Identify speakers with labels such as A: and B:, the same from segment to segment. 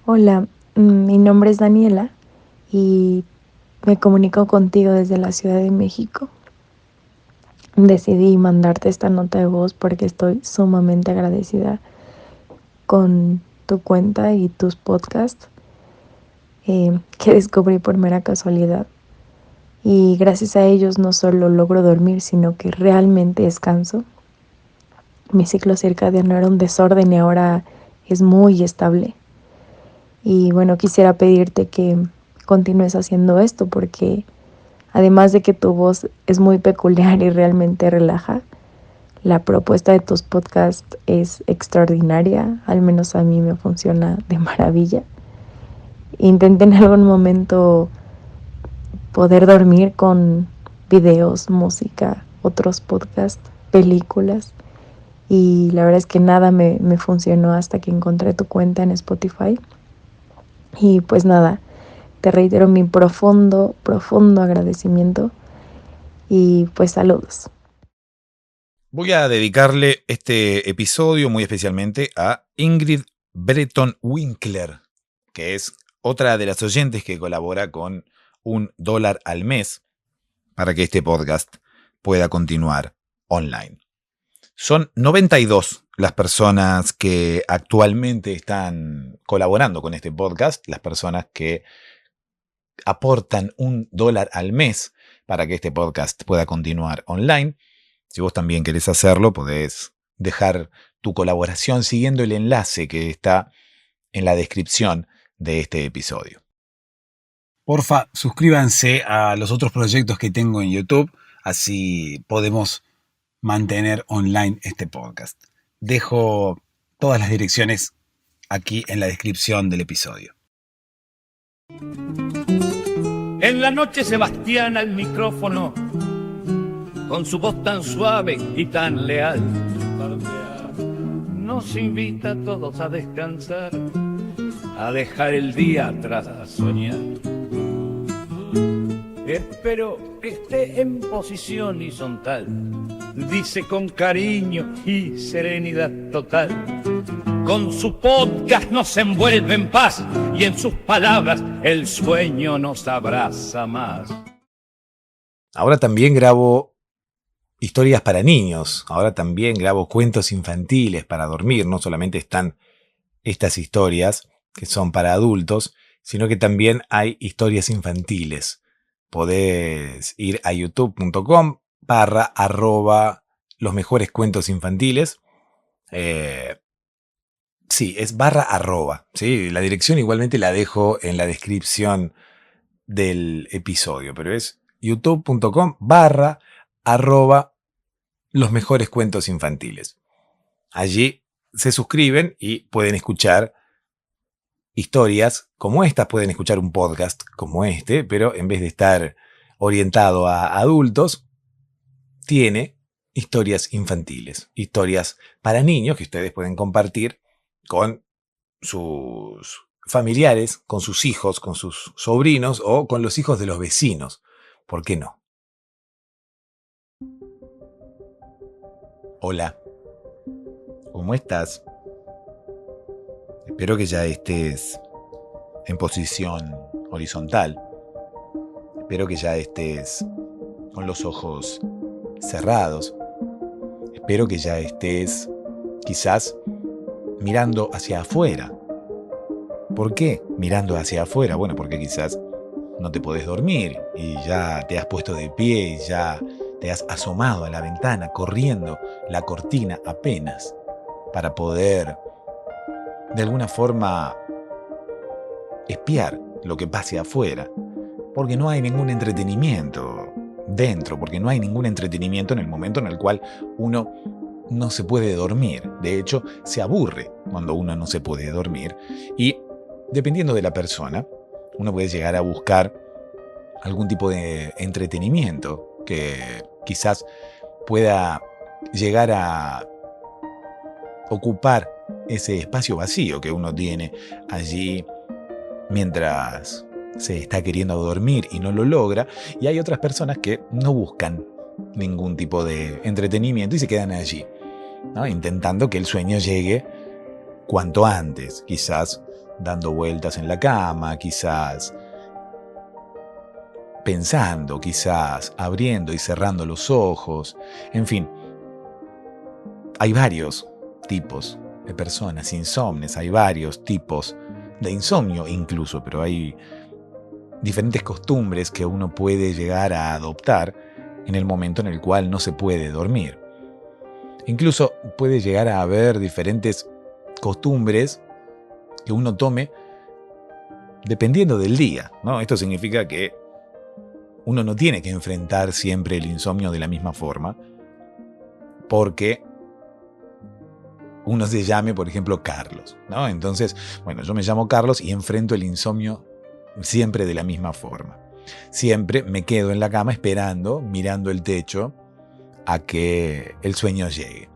A: Hola, mi nombre es Daniela y me comunico contigo desde la Ciudad de México. Decidí mandarte esta nota de voz porque estoy sumamente agradecida con tu cuenta y tus podcasts que descubrí por mera casualidad. Y gracias a ellos no solo logro dormir, sino que realmente descanso. Mi ciclo circadiano era un desorden y ahora es muy estable. Y bueno, quisiera pedirte que continúes haciendo esto porque además de que tu voz es muy peculiar y realmente relaja, la propuesta de tus podcasts es extraordinaria, al menos a mí me funciona de maravilla. Intenté en algún momento poder dormir con videos, música, otros podcasts, películas, y la verdad es que nada me funcionó hasta que encontré tu cuenta en Spotify. Y pues nada, te reitero mi profundo agradecimiento y pues saludos.
B: Voy a dedicarle este episodio muy especialmente a Ingrid Breton Winkler, que es otra de las oyentes que colabora con $1 al mes para que este podcast pueda continuar online. Son 92 las personas que actualmente están colaborando con este podcast, las personas que aportan $1 al mes para que este podcast pueda continuar online. Si vos también querés hacerlo, podés dejar tu colaboración siguiendo el enlace que está en la descripción de este episodio.
C: Porfa, suscríbanse a los otros proyectos que tengo en YouTube, así podemos mantener online este podcast. Dejo todas las direcciones aquí en la descripción del episodio.
D: En la noche Sebastián al micrófono, con su voz tan suave y tan leal, nos invita a todos a descansar, a dejar el día atrás, a soñar. Espero que esté en posición horizontal, dice con cariño y serenidad total. Con su podcast nos envuelve en paz y en sus palabras el sueño nos abraza más.
B: Ahora también grabo historias para niños, ahora también grabo cuentos infantiles para dormir. No solamente están estas historias que son para adultos, sino que también hay historias infantiles. Podés ir a youtube.com / los mejores cuentos infantiles. Sí, es /. ¿Sí? La dirección igualmente la dejo en la descripción del episodio, pero es youtube.com / los mejores cuentos infantiles. Allí se suscriben y pueden escuchar historias como estas, pueden escuchar un podcast como este, pero en vez de estar orientado a adultos, tiene historias infantiles, historias para niños que ustedes pueden compartir con sus familiares, con sus hijos, con sus sobrinos o con los hijos de los vecinos. ¿Por qué no? Hola, ¿cómo estás? Espero que ya estés en posición horizontal. Espero que ya estés con los ojos cerrados. Espero que ya estés quizás mirando hacia afuera. ¿Por qué mirando hacia afuera? Bueno, porque quizás no te podés dormir y ya te has puesto de pie y ya te has asomado a la ventana corriendo la cortina apenas para poder de alguna forma espiar lo que pase afuera, porque no hay ningún entretenimiento dentro, porque no hay ningún entretenimiento en el momento en el cual uno no se puede dormir. De hecho, se aburre cuando uno no se puede dormir y, dependiendo de la persona, uno puede llegar a buscar algún tipo de entretenimiento que quizás pueda llegar a ocupar ese espacio vacío que uno tiene allí mientras se está queriendo dormir y no lo logra, y hay otras personas que no buscan ningún tipo de entretenimiento y se quedan allí, ¿no? Intentando que el sueño llegue cuanto antes, quizás dando vueltas en la cama, quizás pensando, quizás abriendo y cerrando los ojos. En fin, hay varios tipos de personas insomnes, hay varios tipos de insomnio incluso, pero hay diferentes costumbres que uno puede llegar a adoptar en el momento en el cual no se puede dormir. Incluso puede llegar a haber diferentes costumbres que uno tome dependiendo del día, ¿no? Esto significa que uno no tiene que enfrentar siempre el insomnio de la misma forma, porque uno se llame, por ejemplo, Carlos, ¿no? Entonces, bueno, yo me llamo Carlos y enfrento el insomnio siempre de la misma forma. Siempre me quedo en la cama esperando, mirando el techo, a que el sueño llegue.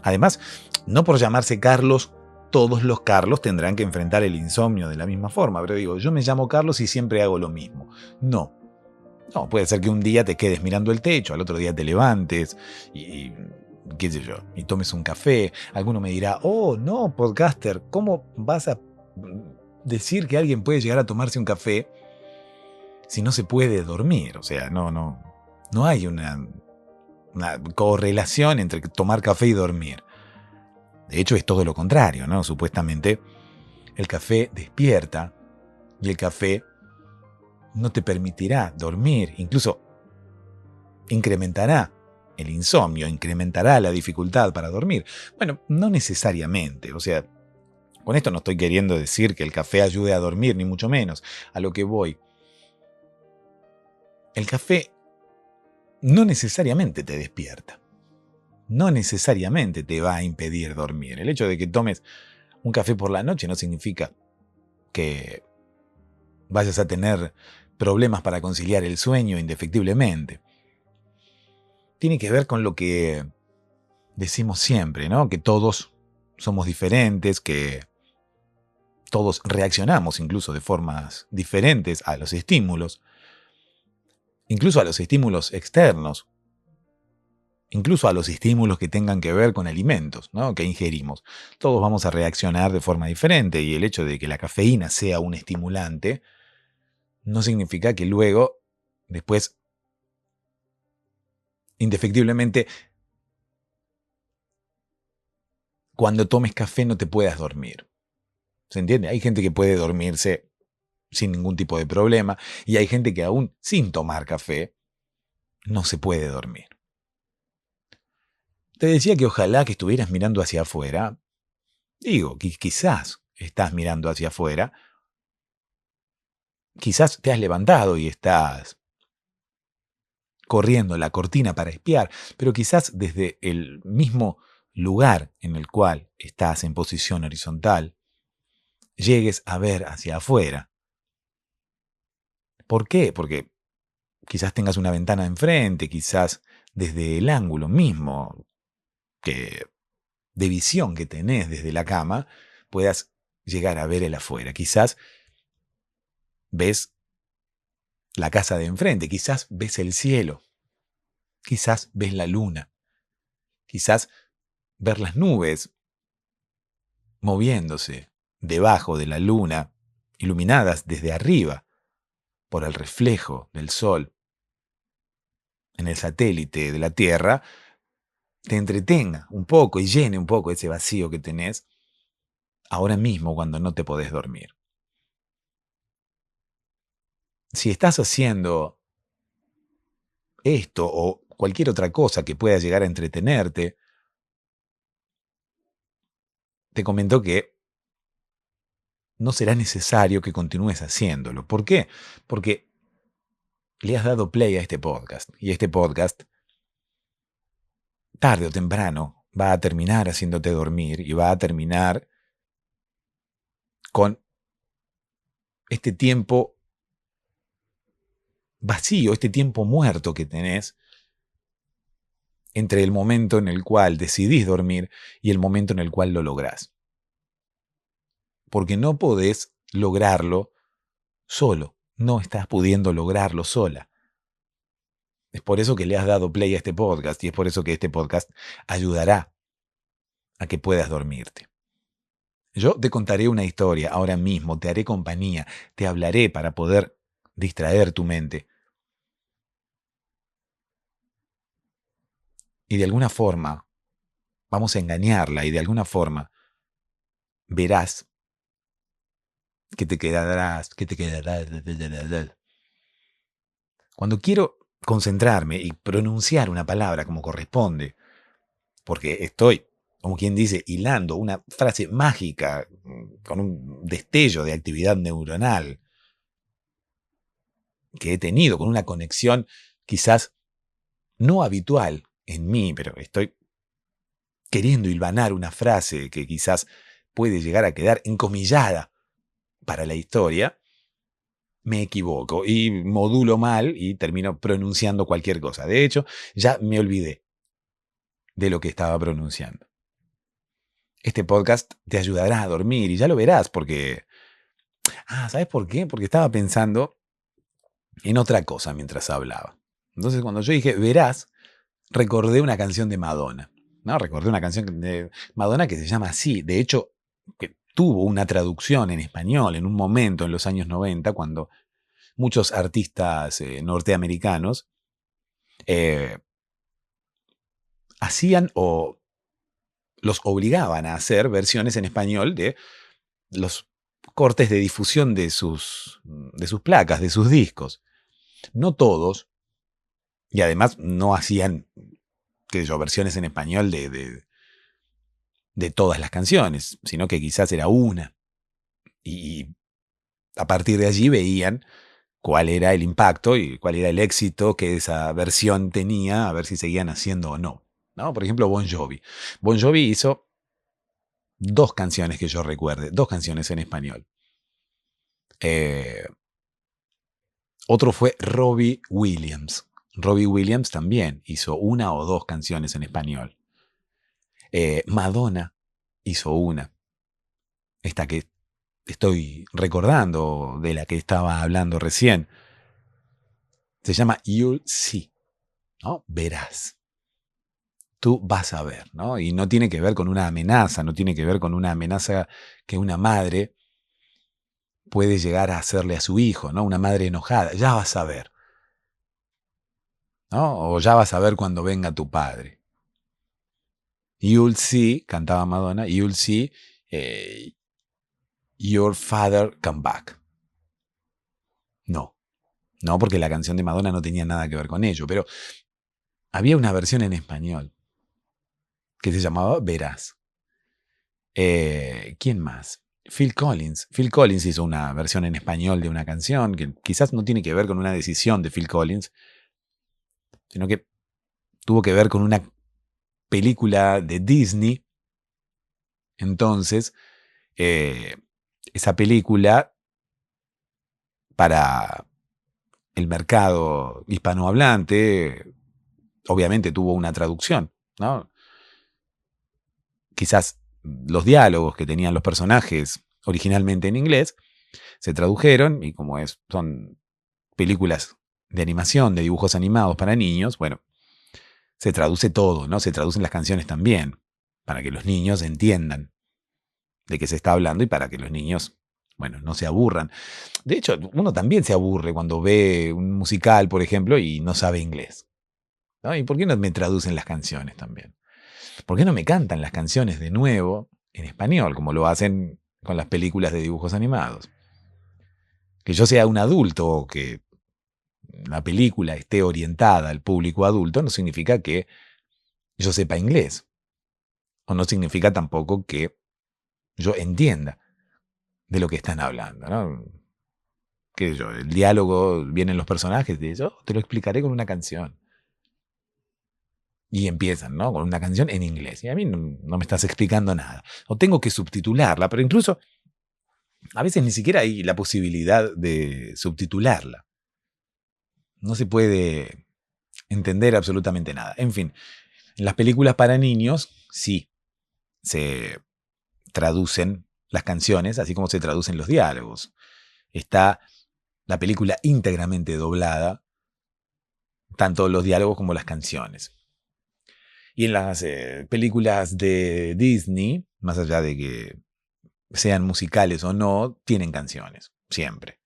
B: Además, no por llamarse Carlos, todos los Carlos tendrán que enfrentar el insomnio de la misma forma. Pero digo, yo me llamo Carlos y siempre hago lo mismo. No, puede ser que un día te quedes mirando el techo, al otro día te levantes y qué sé yo, y tomes un café. Alguno me dirá, oh, no, podcaster, ¿cómo vas a decir que alguien puede llegar a tomarse un café si no se puede dormir? O sea, no hay una correlación entre tomar café y dormir. De hecho, es todo lo contrario, ¿no? Supuestamente, el café despierta y el café no te permitirá dormir, incluso incrementará el insomnio, incrementará la dificultad para dormir. Bueno, no necesariamente, o sea, con esto no estoy queriendo decir que el café ayude a dormir, ni mucho menos. A lo que voy, el café no necesariamente te despierta, no necesariamente te va a impedir dormir. El hecho de que tomes un café por la noche no significa que vayas a tener problemas para conciliar el sueño indefectiblemente. Tiene que ver con lo que decimos siempre, ¿no? Que todos somos diferentes, que todos reaccionamos incluso de formas diferentes a los estímulos, incluso a los estímulos externos, incluso a los estímulos que tengan que ver con alimentos, ¿no? Que ingerimos. Todos vamos a reaccionar de forma diferente y el hecho de que la cafeína sea un estimulante no significa que luego, después, indefectiblemente, cuando tomes café no te puedas dormir. ¿Se entiende? Hay gente que puede dormirse sin ningún tipo de problema y hay gente que aún sin tomar café no se puede dormir. Te decía que ojalá que estuvieras mirando hacia afuera. Digo, quizás estás mirando hacia afuera. Quizás te has levantado y estás corriendo la cortina para espiar, pero quizás desde el mismo lugar en el cual estás en posición horizontal, llegues a ver hacia afuera. ¿Por qué? Porque quizás tengas una ventana enfrente, quizás desde el ángulo mismo de visión que tenés desde la cama, puedas llegar a ver el afuera. Quizás ves la casa de enfrente, quizás ves el cielo, quizás ves la luna, quizás ver las nubes moviéndose debajo de la luna, iluminadas desde arriba por el reflejo del sol en el satélite de la Tierra, te entretenga un poco y llene un poco ese vacío que tenés ahora mismo cuando no te podés dormir. Si estás haciendo esto o cualquier otra cosa que pueda llegar a entretenerte, te comento que no será necesario que continúes haciéndolo. ¿Por qué? Porque le has dado play a este podcast y este podcast, tarde o temprano, va a terminar haciéndote dormir y va a terminar con este tiempo vacío, este tiempo muerto que tenés entre el momento en el cual decidís dormir y el momento en el cual lo lográs. Porque no podés lograrlo solo, no estás pudiendo lograrlo sola. Es por eso que le has dado play a este podcast y es por eso que este podcast ayudará a que puedas dormirte. Yo te contaré una historia ahora mismo, te haré compañía, te hablaré para poder distraer tu mente. Y de alguna forma, vamos a engañarla y de alguna forma verás que te quedarás. Cuando quiero concentrarme y pronunciar una palabra como corresponde, porque estoy, como quien dice, hilando una frase mágica con un destello de actividad neuronal que he tenido, con una conexión quizás no habitual en mí, pero estoy queriendo hilvanar una frase que quizás puede llegar a quedar encomillada para la historia, me equivoco y modulo mal y termino pronunciando cualquier cosa. De hecho, ya me olvidé de lo que estaba pronunciando. Este podcast te ayudará a dormir y ya lo verás porque... ¿sabes por qué? Porque estaba pensando en otra cosa mientras hablaba. Entonces cuando yo dije verás, recordé una canción de Madonna. ¿No? Recordé una canción de Madonna que se llama así. De hecho, que tuvo una traducción en español en un momento en los años 90 cuando muchos artistas norteamericanos hacían o los obligaban a hacer versiones en español de los cortes de difusión de sus placas, de sus discos. No todos, y además no hacían, qué sé yo, versiones en español de todas las canciones, sino que quizás era una. Y a partir de allí veían cuál era el impacto y cuál era el éxito que esa versión tenía, a ver si seguían haciendo o no. ¿No? Por ejemplo, Bon Jovi. Bon Jovi hizo 2 canciones que yo recuerde, 2 canciones en español. Otro fue Robbie Williams. Robbie Williams también hizo 1 o 2 canciones en español. Madonna hizo una. Esta que estoy recordando, de la que estaba hablando recién. Se llama You'll See, ¿no? Verás. Tú vas a ver, ¿no? Y no tiene que ver con una amenaza, no tiene que ver con una amenaza que una madre puede llegar a hacerle a su hijo, ¿no? Una madre enojada, ya vas a ver, ¿no? O ya vas a ver cuando venga tu padre. You'll see, cantaba Madonna, you'll see your father come back. No, porque la canción de Madonna no tenía nada que ver con ello, pero había una versión en español que se llamaba Verás. ¿Quién más? Phil Collins. Phil Collins hizo una versión en español de una canción que quizás no tiene que ver con una decisión de Phil Collins, sino que tuvo que ver con una película de Disney. Entonces, esa película para el mercado hispanohablante obviamente tuvo una traducción, ¿no? Quizás los diálogos que tenían los personajes originalmente en inglés se tradujeron y como son películas de animación, de dibujos animados para niños, bueno, se traduce todo, ¿no? Se traducen las canciones también, para que los niños entiendan de qué se está hablando y para que los niños, bueno, no se aburran. De hecho, uno también se aburre cuando ve un musical, por ejemplo, y no sabe inglés, ¿no? ¿Y por qué no me traducen las canciones también? ¿Por qué no me cantan las canciones de nuevo en español, como lo hacen con las películas de dibujos animados? Que yo sea un adulto o que la película esté orientada al público adulto no significa que yo sepa inglés. O no significa tampoco que yo entienda de lo que están hablando, ¿no? ¿Qué sé yo? El diálogo, vienen los personajes y yo te lo explicaré con una canción. Y empiezan, ¿no? Con una canción en inglés. Y a mí no me estás explicando nada. O tengo que subtitularla, pero incluso a veces ni siquiera hay la posibilidad de subtitularla. No se puede entender absolutamente nada. En fin, en las películas para niños sí se traducen las canciones, así como se traducen los diálogos. Está la película íntegramente doblada, tanto los diálogos como las canciones. Y en las películas de Disney, más allá de que sean musicales o no, tienen canciones, siempre.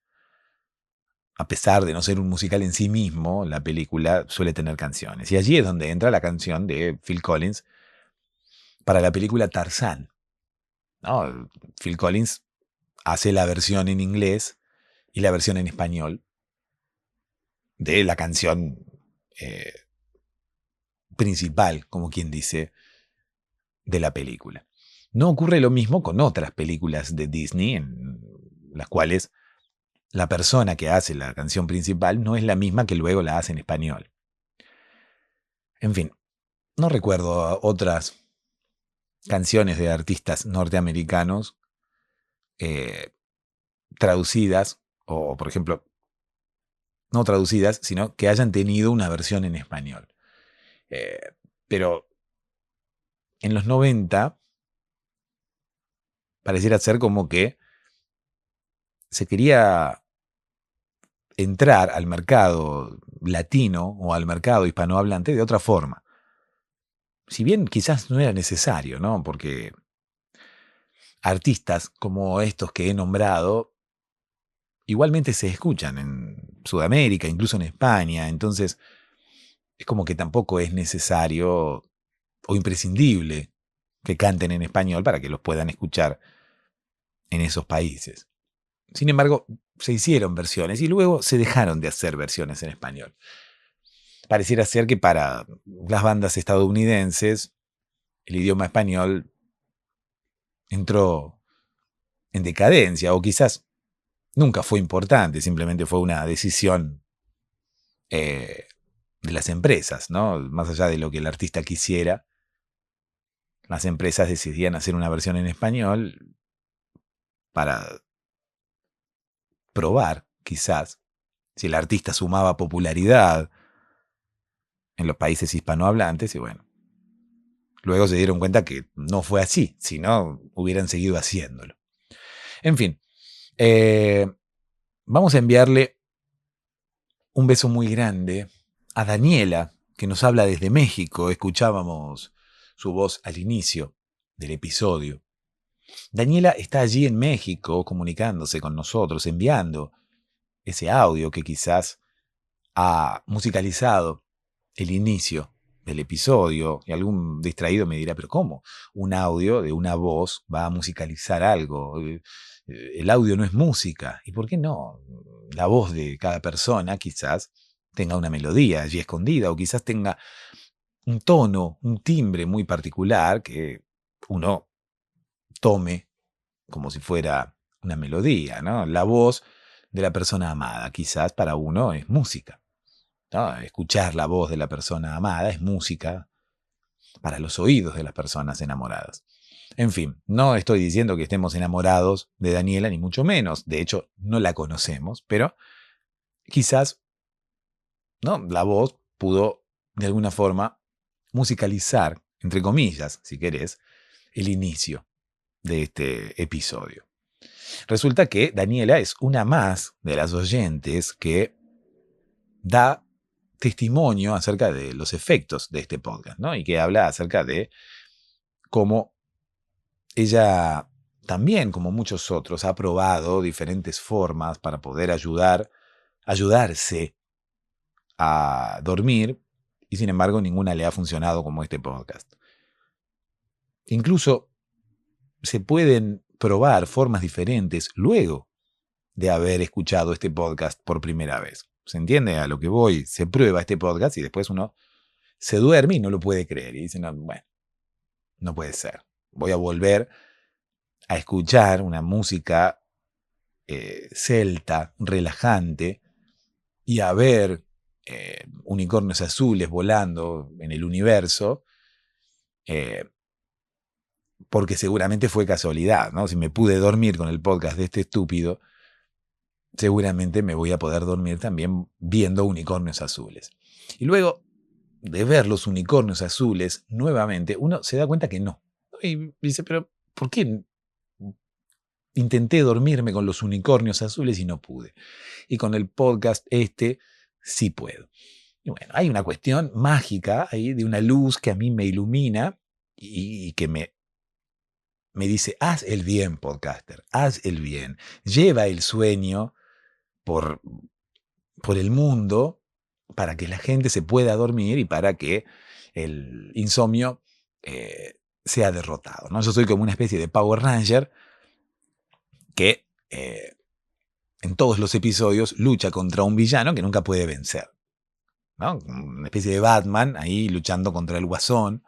B: A pesar de no ser un musical en sí mismo, la película suele tener canciones. Y allí es donde entra la canción de Phil Collins para la película Tarzán, ¿no? Phil Collins hace la versión en inglés y la versión en español de la canción principal, como quien dice, de la película. No ocurre lo mismo con otras películas de Disney, en las cuales la persona que hace la canción principal no es la misma que luego la hace en español. En fin, no recuerdo otras canciones de artistas norteamericanos traducidas, o por ejemplo, no traducidas, sino que hayan tenido una versión en español. Pero en los 90 pareciera ser como que se quería entrar al mercado latino o al mercado hispanohablante de otra forma. Si bien quizás no era necesario, ¿no? Porque artistas como estos que he nombrado igualmente se escuchan en Sudamérica, incluso en España, entonces es como que tampoco es necesario o imprescindible que canten en español para que los puedan escuchar en esos países. Sin embargo, se hicieron versiones y luego se dejaron de hacer versiones en español. Pareciera ser que para las bandas estadounidenses el idioma español entró en decadencia, o quizás nunca fue importante, simplemente fue una decisión de las empresas, ¿no? Más allá de lo que el artista quisiera, las empresas decidían hacer una versión en español para probar, quizás, si el artista sumaba popularidad en los países hispanohablantes, y bueno, luego se dieron cuenta que no fue así, si no hubieran seguido haciéndolo. En fin, vamos a enviarle un beso muy grande a Daniela, que nos habla desde México. Escuchábamos su voz al inicio del episodio. Daniela está allí en México comunicándose con nosotros, enviando ese audio que quizás ha musicalizado el inicio del episodio, y algún distraído me dirá, pero ¿cómo? Un audio de una voz va a musicalizar algo. El audio no es música. ¿Y por qué no? La voz de cada persona quizás tenga una melodía allí escondida, o quizás tenga un tono, un timbre muy particular que uno tome como si fuera una melodía, ¿no? La voz de la persona amada quizás para uno es música, ¿no? Escuchar la voz de la persona amada es música para los oídos de las personas enamoradas. En fin, no estoy diciendo que estemos enamorados de Daniela, ni mucho menos. De hecho, no la conocemos, pero quizás, ¿no?, la voz pudo, de alguna forma, musicalizar, entre comillas, si querés, el inicio de este episodio. Resulta que Daniela es una más de las oyentes que da testimonio acerca de los efectos de este podcast, ¿no? Y que habla acerca de cómo ella también, como muchos otros, ha probado diferentes formas para poder ayudarse a dormir, y sin embargo ninguna le ha funcionado como este podcast. Incluso se pueden probar formas diferentes luego de haber escuchado este podcast por primera vez. ¿Se entiende a lo que voy? Se prueba este podcast y después uno se duerme y no lo puede creer. Y dice, no, bueno, no puede ser. Voy a volver a escuchar una música celta, relajante, y a ver unicornios azules volando en el universo, porque seguramente fue casualidad, ¿no? Si me pude dormir con el podcast de este estúpido, seguramente me voy a poder dormir también viendo unicornios azules. Y luego de ver los unicornios azules nuevamente, uno se da cuenta que no. Y dice, pero ¿por qué intenté dormirme con los unicornios azules y no pude? Y con el podcast sí puedo. Y bueno, hay una cuestión mágica ahí de una luz que a mí me ilumina y que me me dice, haz el bien, podcaster, haz el bien. Lleva el sueño por el mundo para que la gente se pueda dormir y para que el insomnio sea derrotado, ¿no? Yo soy como una especie de Power Ranger que en todos los episodios lucha contra un villano que nunca puede vencer, ¿no? Una especie de Batman ahí luchando contra el Guasón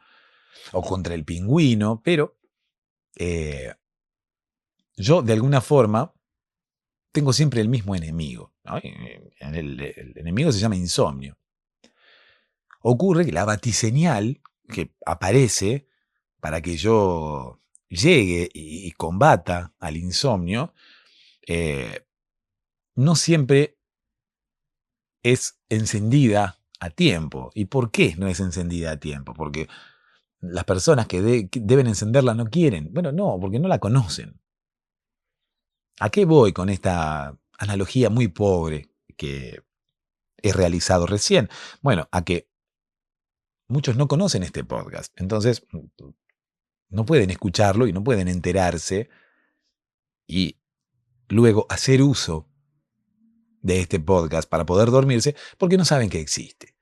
B: o contra el Pingüino, pero yo de alguna forma tengo siempre el mismo enemigo, ¿no? El enemigo se llama insomnio. Ocurre que la batiseñal que aparece para que yo llegue y combata al insomnio, no siempre es encendida a tiempo. ¿Y por qué no es encendida a tiempo? Porque las personas que deben encenderla no quieren. Bueno, no, porque no la conocen. ¿A qué voy con esta analogía muy pobre que he realizado recién? Bueno, a que muchos no conocen este podcast. Entonces, no pueden escucharlo y no pueden enterarse y luego hacer uso de este podcast para poder dormirse porque no saben que existe.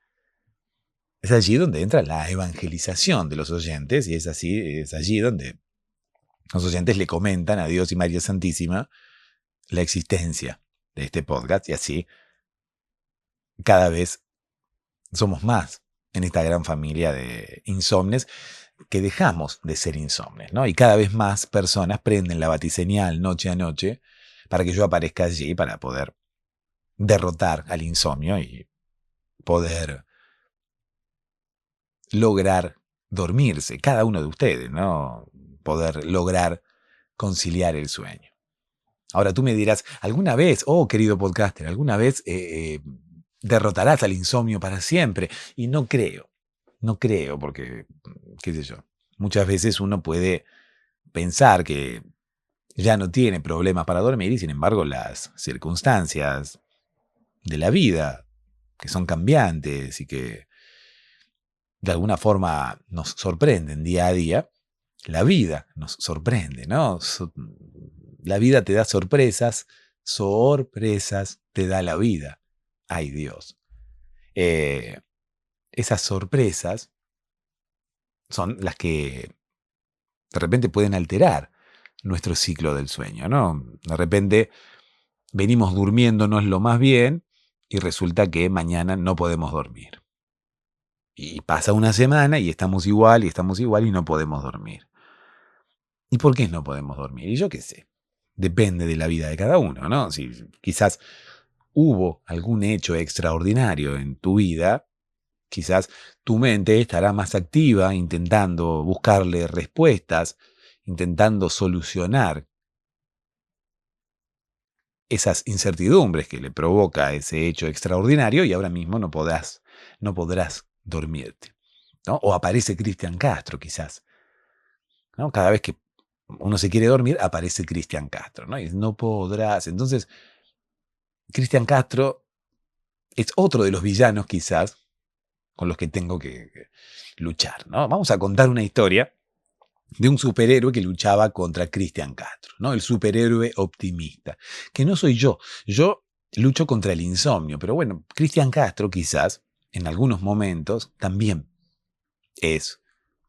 B: Es allí donde entra la evangelización de los oyentes y es allí donde los oyentes le comentan a Dios y María Santísima la existencia de este podcast y así cada vez somos más en esta gran familia de insomnes que dejamos de ser insomnes, ¿no? Y cada vez más personas prenden la batiseñal noche a noche para que yo aparezca allí para poder derrotar al insomnio y poder lograr dormirse, cada uno de ustedes, ¿no? Poder lograr conciliar el sueño. Ahora tú me dirás, ¿alguna vez, oh querido podcaster, alguna vez derrotarás al insomnio para siempre? Y no creo porque, qué sé yo, muchas veces uno puede pensar que ya no tiene problemas para dormir y sin embargo las circunstancias de la vida, que son cambiantes y que de alguna forma nos sorprenden día a día, la vida nos sorprende, ¿no? La vida te da sorpresas te da la vida. ¡Ay Dios! Esas sorpresas son las que de repente pueden alterar nuestro ciclo del sueño, ¿no? De repente venimos durmiéndonos lo más bien y resulta que mañana no podemos dormir. Y pasa una semana y estamos igual y no podemos dormir. ¿Y por qué no podemos dormir? Y yo qué sé. Depende de la vida de cada uno, ¿no? Si quizás hubo algún hecho extraordinario en tu vida, quizás tu mente estará más activa intentando buscarle respuestas, intentando solucionar esas incertidumbres que le provoca ese hecho extraordinario y ahora mismo no podrás dormirte, ¿no? O aparece Cristian Castro quizás, ¿no? Cada vez que uno se quiere dormir aparece Cristian Castro, ¿no? Y no podrás. Entonces, Cristian Castro es otro de los villanos quizás con los que tengo que luchar, ¿no? Vamos a contar una historia de un superhéroe que luchaba contra Cristian Castro, ¿no? El superhéroe optimista, que no soy yo. Yo lucho contra el insomnio, pero bueno, Cristian Castro quizás en algunos momentos también es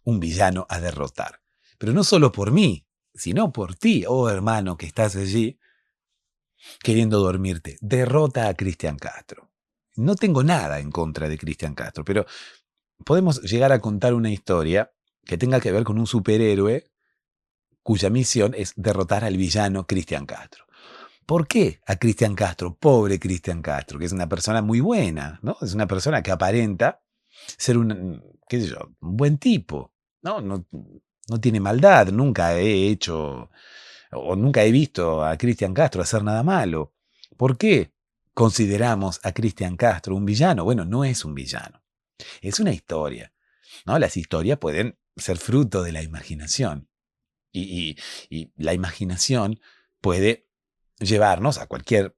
B: un villano a derrotar. Pero no solo por mí, sino por ti, oh hermano que estás allí queriendo dormirte. Derrota a Cristian Castro. No tengo nada en contra de Cristian Castro, pero podemos llegar a contar una historia que tenga que ver con un superhéroe cuya misión es derrotar al villano Cristian Castro. ¿Por qué a Cristian Castro? Pobre Cristian Castro, que es una persona muy buena, ¿no? Es una persona que aparenta ser un buen tipo, ¿no? No tiene maldad, nunca he hecho o nunca he visto a Cristian Castro hacer nada malo. ¿Por qué consideramos a Cristian Castro un villano? Bueno, no es un villano, es una historia, ¿no? Las historias pueden ser fruto de la imaginación y la imaginación puede llevarnos a cualquier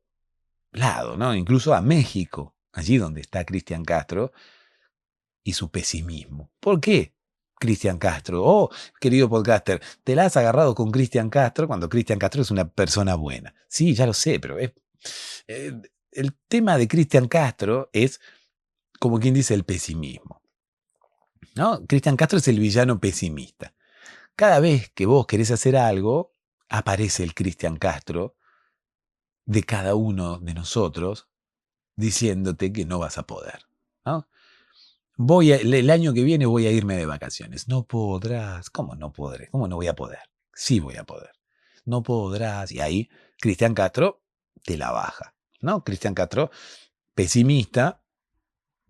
B: lado, ¿no? Incluso a México, allí donde está Cristian Castro y su pesimismo. ¿Por qué Cristian Castro. Oh, querido podcaster, te la has agarrado con Cristian Castro cuando Cristian Castro es una persona buena. Sí, ya lo sé, pero el tema de Cristian Castro es, como quien dice, el pesimismo, ¿no? Cristian Castro es el villano pesimista. Cada vez que vos querés hacer algo, aparece el Cristian Castro de cada uno de nosotros diciéndote que no vas a poder, ¿no? El año que viene voy a irme de vacaciones. No podrás. ¿Cómo no podré? ¿Cómo no voy a poder? Sí voy a poder. No podrás. Y ahí Cristian Castro te la baja, ¿no? Cristian Castro, pesimista,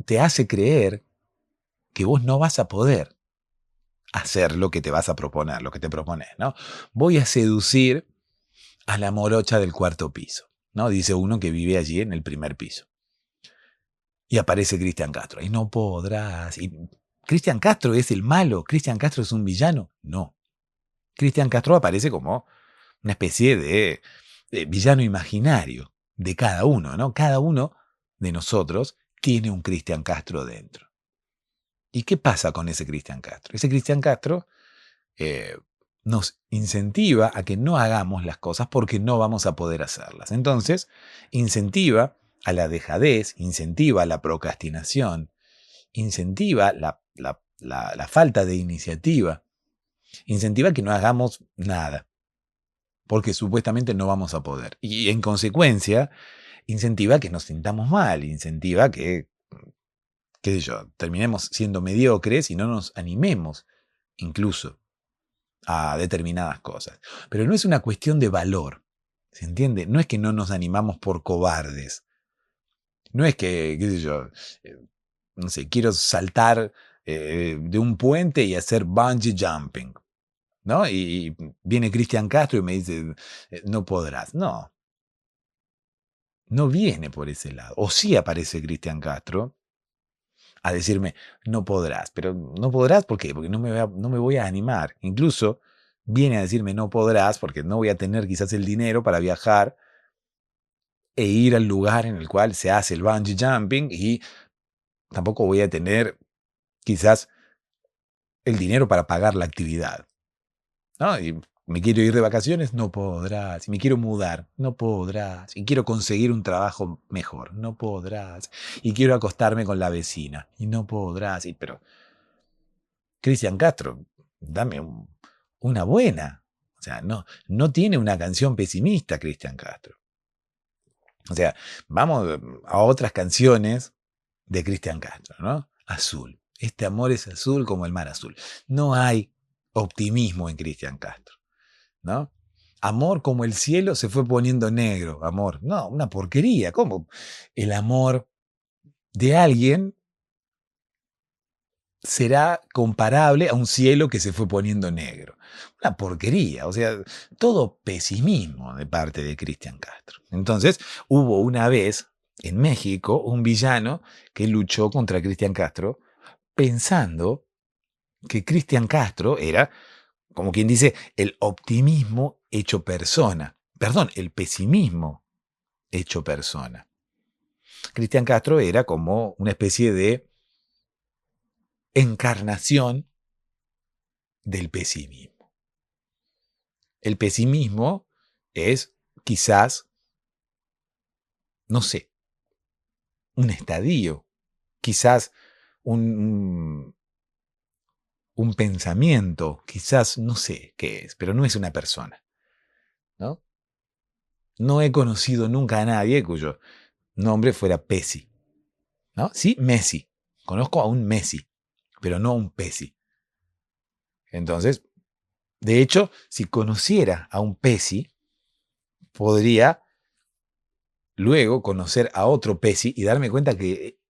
B: te hace creer que vos no vas a poder hacer lo que te vas a proponer, lo que te propones, ¿no? Voy a seducir a la morocha del cuarto piso, ¿no? Dice uno que vive allí en el primer piso. Y aparece Cristian Castro. Y no podrás. Y ¿Cristian Castro es el malo? ¿Cristian Castro es un villano? No. Cristian Castro aparece como una especie de villano imaginario de cada uno, ¿no? Cada uno de nosotros tiene un Cristian Castro dentro. ¿Y qué pasa con ese Cristian Castro? Ese Cristian Castro nos incentiva a que no hagamos las cosas porque no vamos a poder hacerlas. Entonces, incentiva a la dejadez, incentiva a la procrastinación, incentiva la falta de iniciativa, incentiva que no hagamos nada, porque supuestamente no vamos a poder. Y en consecuencia, incentiva que nos sintamos mal, incentiva que, qué sé yo, terminemos siendo mediocres y no nos animemos incluso a determinadas cosas. Pero no es una cuestión de valor, ¿se entiende? No es que no nos animamos por cobardes. No es que, qué sé yo, no sé, quiero saltar de un puente y hacer bungee jumping, ¿no? Y viene Cristian Castro y me dice, no podrás. No, no viene por ese lado. O sí aparece Cristian Castro a decirme, no podrás. Pero no podrás, ¿por qué? Porque no me voy a animar. Incluso viene a decirme, no podrás, porque no voy a tener quizás el dinero para viajar e ir al lugar en el cual se hace el bungee jumping y tampoco voy a tener quizás el dinero para pagar la actividad, ¿no? Y me quiero ir de vacaciones, no podrás. Y me quiero mudar, no podrás. Y quiero conseguir un trabajo mejor, no podrás. Y quiero acostarme con la vecina, y no podrás. Pero, Cristian Castro, dame una buena. O sea, no tiene una canción pesimista, Cristian Castro. O sea, vamos a otras canciones de Cristian Castro, ¿no? Azul. Este amor es azul como el mar azul. No hay optimismo en Cristian Castro, ¿no? Amor como el cielo se fue poniendo negro, amor. No, una porquería. ¿Cómo el amor de alguien será comparable a un cielo que se fue poniendo negro? Una porquería. O sea, todo pesimismo de parte de Cristian Castro. Entonces, hubo una vez en México un villano que luchó contra Cristian Castro pensando que Cristian Castro era, como quien dice, el optimismo hecho persona. Perdón, el pesimismo hecho persona. Cristian Castro era como una especie de encarnación del pesimismo. El pesimismo es quizás, no sé, un estadio, quizás un pensamiento, quizás no sé qué es, pero no es una persona, ¿no? No he conocido nunca a nadie cuyo nombre fuera Pesi, ¿no? Sí, Messi. Conozco a un Messi, pero no a un Pesi. Entonces, de hecho, si conociera a un Pesi, podría luego conocer a otro Pesi y darme cuenta que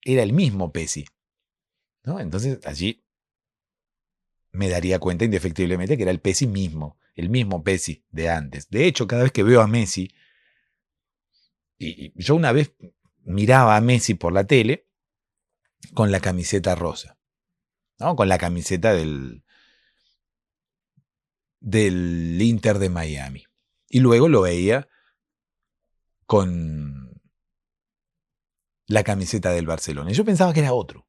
B: era el mismo Pesi, ¿no? Entonces, allí me daría cuenta indefectiblemente que era el Pesi mismo, el mismo Pesi de antes. De hecho, cada vez que veo a Messi, y yo una vez miraba a Messi por la tele con la camiseta rosa, ¿no? Con la camiseta del Inter de Miami. Y luego lo veía con la camiseta del Barcelona. Y yo pensaba que era otro,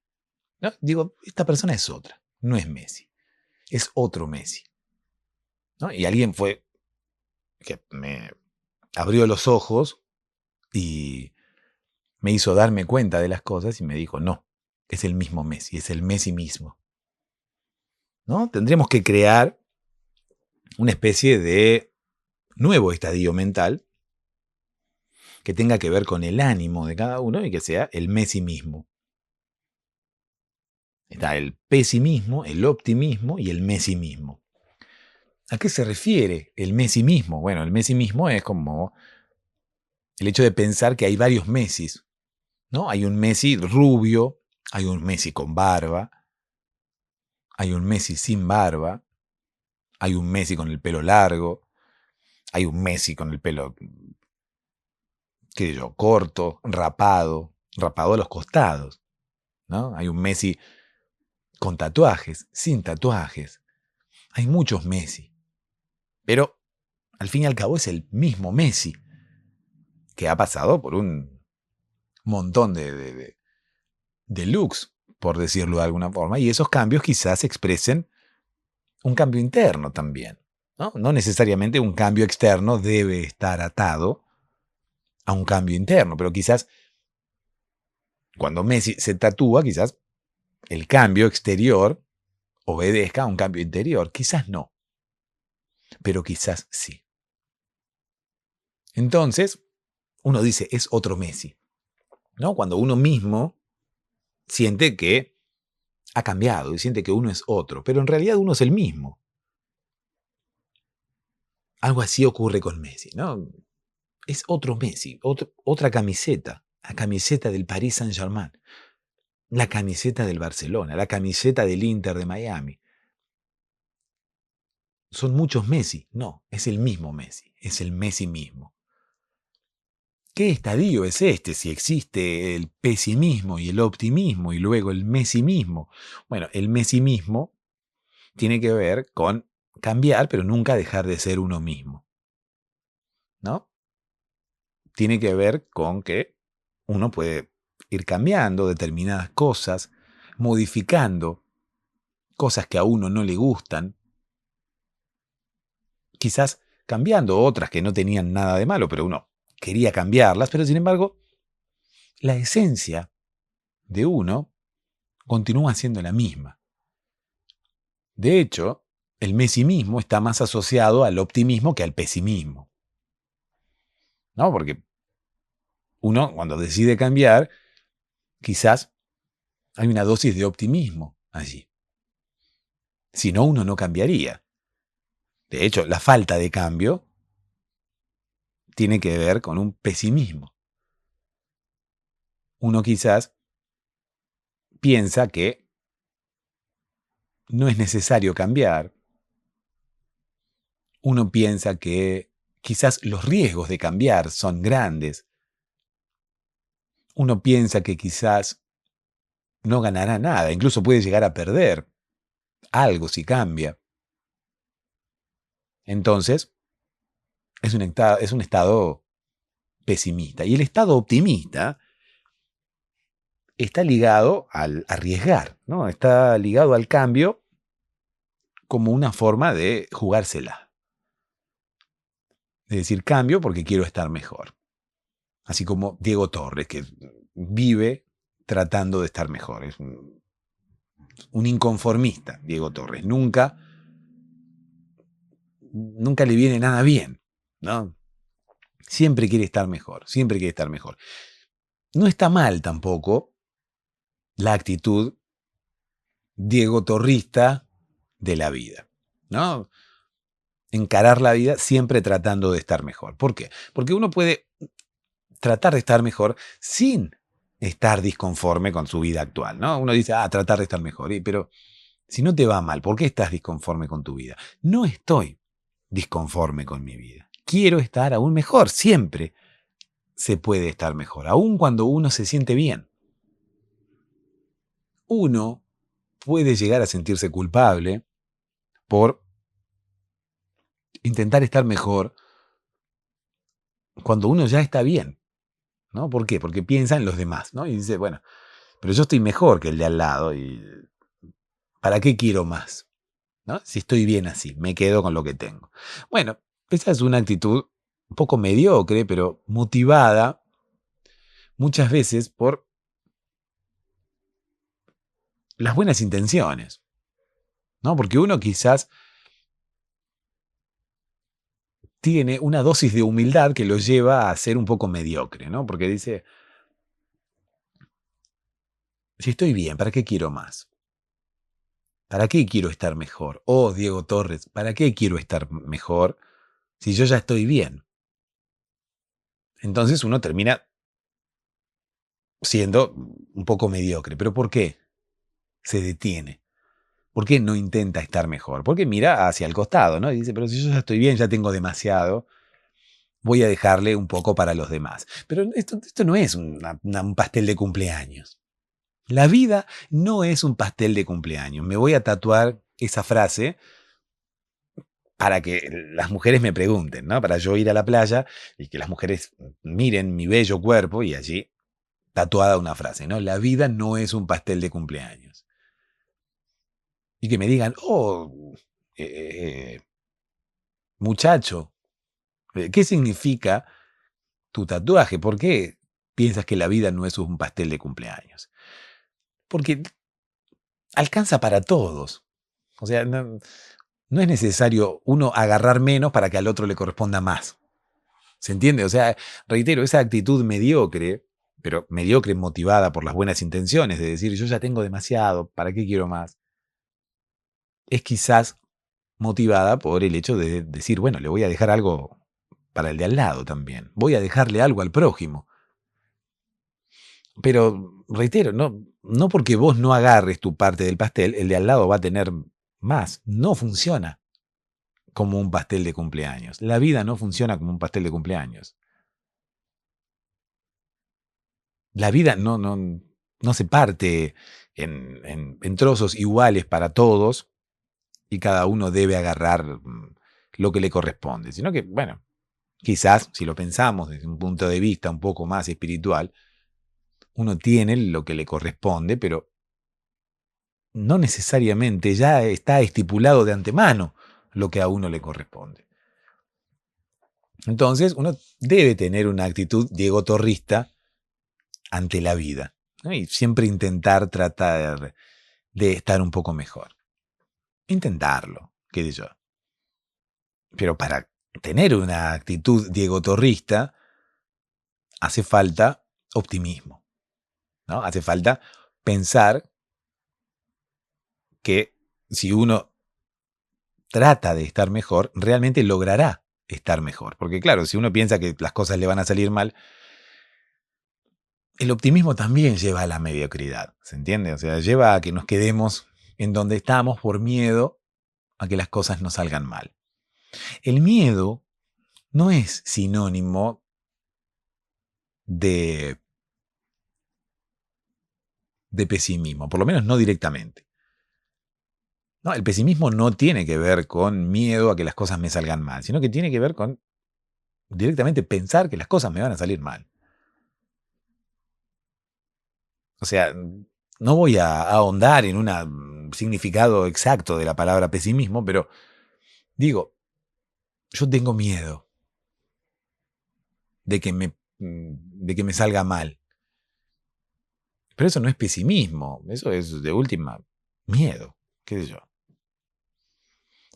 B: ¿no? Digo, esta persona es otra. no es Messi, es otro Messi, ¿no? Y alguien fue que me abrió los ojos y me hizo darme cuenta de las cosas y me dijo, no, es el mismo Messi, es el Messi mismo, ¿no? Tendremos que crear una especie de nuevo estadio mental que tenga que ver con el ánimo de cada uno y que sea el Messi mismo. Está el pesimismo, el optimismo y el Messi mismo. ¿A qué se refiere el Messi mismo? Bueno, el Messi mismo es como el hecho de pensar que hay varios Messis, ¿no? Hay un Messi rubio, hay un Messi con barba, hay un Messi sin barba, hay un Messi con el pelo largo, hay un Messi con el pelo, qué sé yo, corto, rapado a los costados, ¿no? Hay un Messi con tatuajes, sin tatuajes. Hay muchos Messi. Pero al fin y al cabo es el mismo Messi que ha pasado por un montón de looks, por decirlo de alguna forma, y esos cambios quizás expresen un cambio interno también, ¿no? No necesariamente un cambio externo debe estar atado a un cambio interno, pero quizás cuando Messi se tatúa, quizás el cambio exterior obedezca a un cambio interior. Quizás no, pero quizás sí. Entonces, uno dice, es otro Messi, ¿no? Cuando uno mismo siente que ha cambiado y siente que uno es otro, pero en realidad uno es el mismo. Algo así ocurre con Messi, ¿no? Es otro Messi, otra camiseta, la camiseta del Paris Saint-Germain, la camiseta del Barcelona, la camiseta del Inter de Miami. ¿Son muchos Messi? No, es el mismo Messi, es el Messi mismo. ¿Qué estadio es este si existe el pesimismo y el optimismo y luego el Messi mismo? Bueno, el Messi mismo tiene que ver con cambiar, pero nunca dejar de ser uno mismo, ¿no? Tiene que ver con que uno puede ir cambiando determinadas cosas, modificando cosas que a uno no le gustan, quizás cambiando otras que no tenían nada de malo, pero uno quería cambiarlas, pero sin embargo, la esencia de uno continúa siendo la misma. De hecho, el mesimismo está más asociado al optimismo que al pesimismo, ¿no? Porque uno, cuando decide cambiar, quizás hay una dosis de optimismo allí. Si no, uno no cambiaría. De hecho, la falta de cambio tiene que ver con un pesimismo. Uno quizás piensa que no es necesario cambiar. Uno piensa que quizás los riesgos de cambiar son grandes. Uno piensa que quizás no ganará nada, incluso puede llegar a perder algo si cambia. Entonces, es un estado pesimista. Y el estado optimista está ligado al arriesgar, ¿no? Está ligado al cambio como una forma de jugársela. Es decir, cambio porque quiero estar mejor. Así como Diego Torres, que vive tratando de estar mejor. Es un inconformista, Diego Torres. Nunca le viene nada bien, ¿no? Siempre quiere estar mejor, siempre quiere estar mejor. No está mal tampoco la actitud Diego Torrista de la vida, ¿no? Encarar la vida siempre tratando de estar mejor. ¿Por qué? Porque uno puede tratar de estar mejor sin estar disconforme con su vida actual, ¿no? Uno dice, tratar de estar mejor, pero si no te va mal, ¿por qué estás disconforme con tu vida? No estoy disconforme con mi vida. Quiero estar aún mejor. Siempre se puede estar mejor, aun cuando uno se siente bien. Uno puede llegar a sentirse culpable por intentar estar mejor cuando uno ya está bien, ¿no? ¿Por qué? Porque piensa en los demás, ¿no? Y dice, bueno, pero yo estoy mejor que el de al lado y ¿para qué quiero más? ¿No? Si estoy bien así, me quedo con lo que tengo. Bueno, esa es una actitud un poco mediocre, pero motivada muchas veces por las buenas intenciones, ¿no? Porque uno quizás tiene una dosis de humildad que lo lleva a ser un poco mediocre, ¿no? Porque dice, si estoy bien, ¿para qué quiero más? ¿Para qué quiero estar mejor? Oh, Diego Torres, ¿para qué quiero estar mejor si yo ya estoy bien? Entonces uno termina siendo un poco mediocre. ¿Pero por qué se detiene? ¿Por qué no intenta estar mejor? Porque mira hacia el costado, ¿no? Y dice, pero si yo ya estoy bien, ya tengo demasiado, voy a dejarle un poco para los demás. Pero esto no es un pastel de cumpleaños. La vida no es un pastel de cumpleaños. Me voy a tatuar esa frase para que las mujeres me pregunten, ¿no? Para yo ir a la playa y que las mujeres miren mi bello cuerpo y allí tatuada una frase, ¿no? La vida no es un pastel de cumpleaños. Y que me digan, oh, muchacho, ¿qué significa tu tatuaje? ¿Por qué piensas que la vida no es un pastel de cumpleaños? Porque alcanza para todos. O sea, no es necesario uno agarrar menos para que al otro le corresponda más. ¿Se entiende? O sea, reitero, esa actitud mediocre, pero mediocre motivada por las buenas intenciones de decir yo ya tengo demasiado, ¿para qué quiero más? Es quizás motivada por el hecho de decir, bueno, le voy a dejar algo para el de al lado también. Voy a dejarle algo al prójimo. Pero, reitero, no porque vos no agarres tu parte del pastel, el de al lado va a tener más. No funciona como un pastel de cumpleaños. La vida no funciona como un pastel de cumpleaños. La vida no se parte en trozos iguales para todos y cada uno debe agarrar lo que le corresponde, sino que, bueno, quizás si lo pensamos desde un punto de vista un poco más espiritual, uno tiene lo que le corresponde, pero no necesariamente ya está estipulado de antemano lo que a uno le corresponde. Entonces, uno debe tener una actitud Diego Torrista ante la vida, ¿no? Y siempre intentar tratar de estar un poco mejor. Intentarlo, qué sé yo. Pero para tener una actitud Diego Torrista, hace falta optimismo, ¿no? Hace falta pensar que si uno trata de estar mejor, realmente logrará estar mejor. Porque claro, si uno piensa que las cosas le van a salir mal, el optimismo también lleva a la mediocridad, ¿se entiende? O sea, lleva a que nos quedemos en donde estamos por miedo a que las cosas nos salgan mal. El miedo no es sinónimo de pesimismo, por lo menos no directamente. No, el pesimismo no tiene que ver con miedo a que las cosas me salgan mal, sino que tiene que ver con directamente pensar que las cosas me van a salir mal. O sea, no voy a ahondar en un significado exacto de la palabra pesimismo, pero digo, yo tengo miedo de que me salga mal. Pero eso no es pesimismo, eso es de última miedo, qué sé yo.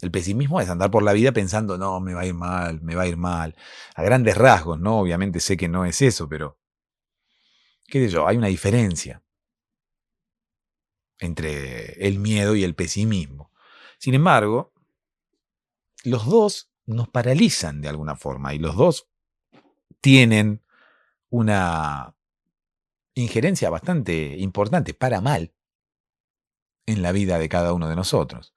B: El pesimismo es andar por la vida pensando, no, me va a ir mal, me va a ir mal. A grandes rasgos, ¿no? Obviamente sé que no es eso, pero qué sé yo, hay una diferencia entre el miedo y el pesimismo. Sin embargo, los dos nos paralizan de alguna forma y los dos tienen una injerencia bastante importante, para mal, en la vida de cada uno de nosotros.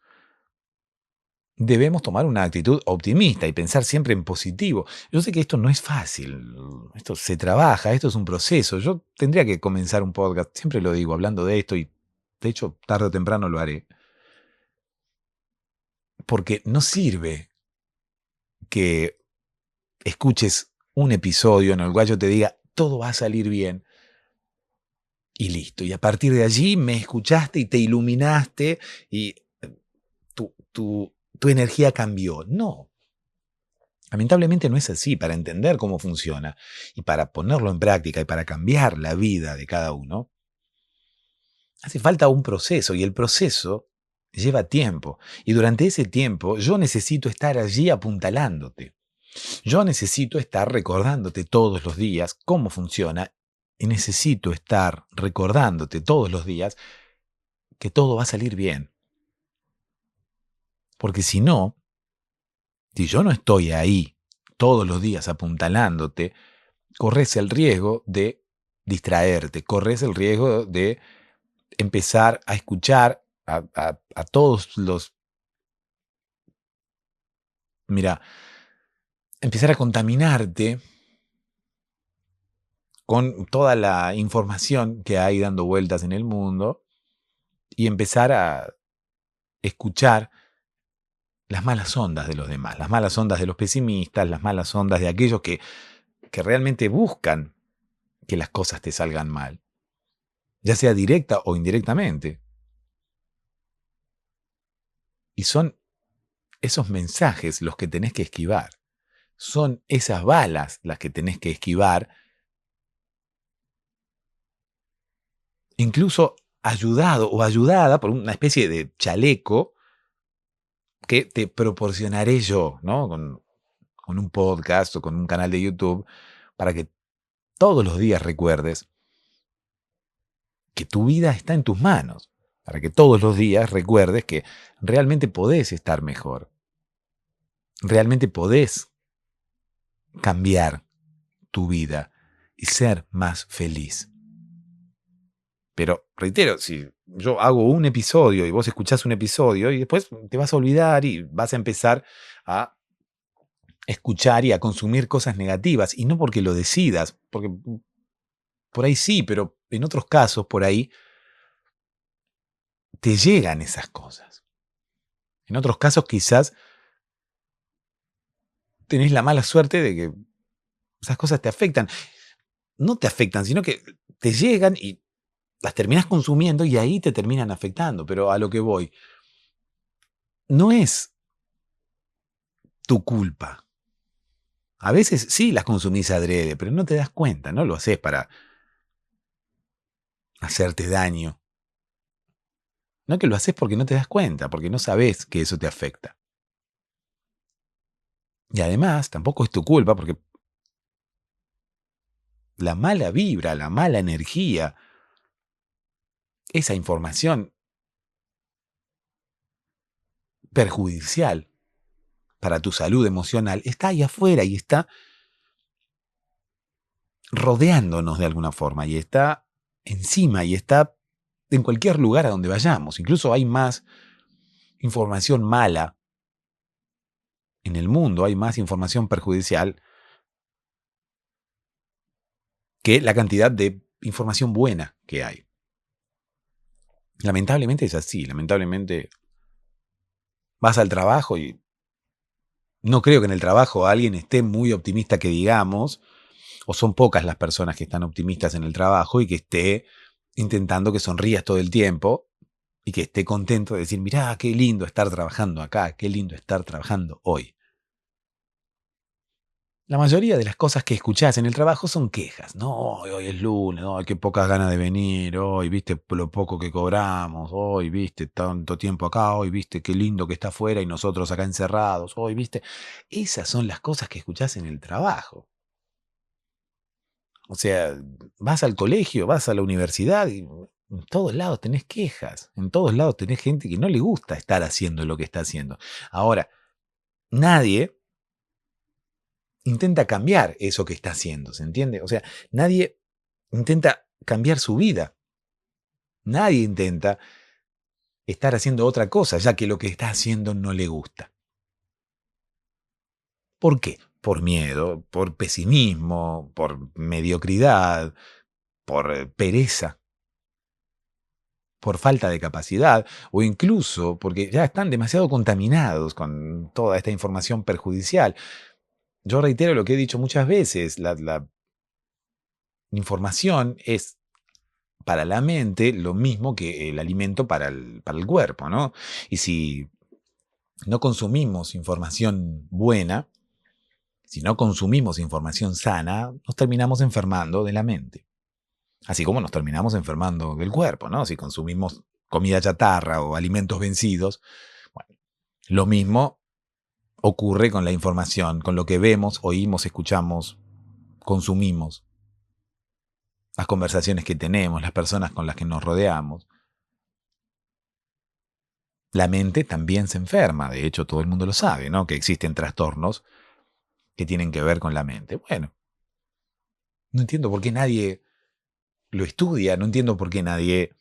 B: Debemos tomar una actitud optimista y pensar siempre en positivo. Yo sé que esto no es fácil, esto se trabaja, esto es un proceso. Yo tendría que comenzar un podcast, siempre lo digo, hablando de esto y de hecho tarde o temprano lo haré. Porque no sirve que escuches un episodio en el cual yo te diga todo va a salir bien y listo. Y a partir de allí me escuchaste y te iluminaste y tu energía cambió. No. Lamentablemente no es así. Para entender cómo funciona y para ponerlo en práctica y para cambiar la vida de cada uno, hace falta un proceso y el proceso lleva tiempo. Y durante ese tiempo yo necesito estar allí apuntalándote. Yo necesito estar recordándote todos los días cómo funciona y necesito estar recordándote todos los días que todo va a salir bien. Porque si no, si yo no estoy ahí todos los días apuntalándote, corres el riesgo de distraerte, corres el riesgo de empezar a escuchar a todos los... Mira, empezar a contaminarte con toda la información que hay dando vueltas en el mundo y empezar a escuchar las malas ondas de los demás, las malas ondas de los pesimistas, las malas ondas de aquellos que realmente buscan que las cosas te salgan mal, ya sea directa o indirectamente. Y son esos mensajes los que tenés que esquivar, son esas balas las que tenés que esquivar, incluso ayudado o ayudada por una especie de chaleco que te proporcionaré yo, ¿no? Con un podcast o con un canal de YouTube, para que todos los días recuerdes que tu vida está en tus manos, para que todos los días recuerdes que realmente podés estar mejor, realmente podés cambiar tu vida y ser más feliz. Pero, reitero, si yo hago un episodio y vos escuchás un episodio y después te vas a olvidar y vas a empezar a escuchar y a consumir cosas negativas, y no porque lo decidas, porque por ahí sí, pero en otros casos por ahí te llegan esas cosas. En otros casos quizás tenés la mala suerte de que esas cosas te afectan. No te afectan, sino que te llegan y las terminás consumiendo y ahí te terminan afectando. Pero a lo que voy, no es tu culpa. A veces sí las consumís adrede, pero no te das cuenta, no lo haces para hacerte daño. No, que lo haces porque no te das cuenta, porque no sabes que eso te afecta. Y además, tampoco es tu culpa, porque la mala vibra, la mala energía, esa información perjudicial para tu salud emocional está ahí afuera y está rodeándonos de alguna forma y está encima y está en cualquier lugar a donde vayamos. Incluso hay más información mala en el mundo, hay más información perjudicial que la cantidad de información buena que hay. Lamentablemente es así, lamentablemente vas al trabajo y no creo que en el trabajo alguien esté muy optimista que digamos, o son pocas las personas que están optimistas en el trabajo y que esté intentando que sonrías todo el tiempo y que esté contento de decir, mirá, qué lindo estar trabajando acá, qué lindo estar trabajando hoy. La mayoría de las cosas que escuchás en el trabajo son quejas. No, hoy es lunes, no, qué pocas ganas de venir, hoy viste lo poco que cobramos, hoy viste tanto tiempo acá, hoy viste qué lindo que está afuera y nosotros acá encerrados, hoy viste. Esas son las cosas que escuchás en el trabajo. O sea, vas al colegio, vas a la universidad y en todos lados tenés quejas, en todos lados tenés gente que no le gusta estar haciendo lo que está haciendo. Ahora, nadie intenta cambiar eso que está haciendo, ¿se entiende? O sea, nadie intenta cambiar su vida. Nadie intenta estar haciendo otra cosa, ya que lo que está haciendo no le gusta. ¿Por qué? Por miedo, por pesimismo, por mediocridad, por pereza, por falta de capacidad, o incluso porque ya están demasiado contaminados con toda esta información perjudicial. Yo reitero lo que he dicho muchas veces, la información es para la mente lo mismo que el alimento para el cuerpo, ¿no? Y si no consumimos información buena, si no consumimos información sana, nos terminamos enfermando de la mente. Así como nos terminamos enfermando del cuerpo, ¿no? Si consumimos comida chatarra o alimentos vencidos, bueno, lo mismo ocurre con la información, con lo que vemos, oímos, escuchamos, consumimos, las conversaciones que tenemos, las personas con las que nos rodeamos. La mente también se enferma, de hecho todo el mundo lo sabe, ¿no? Que existen trastornos que tienen que ver con la mente. Bueno, no entiendo por qué nadie lo estudia, no entiendo por qué nadie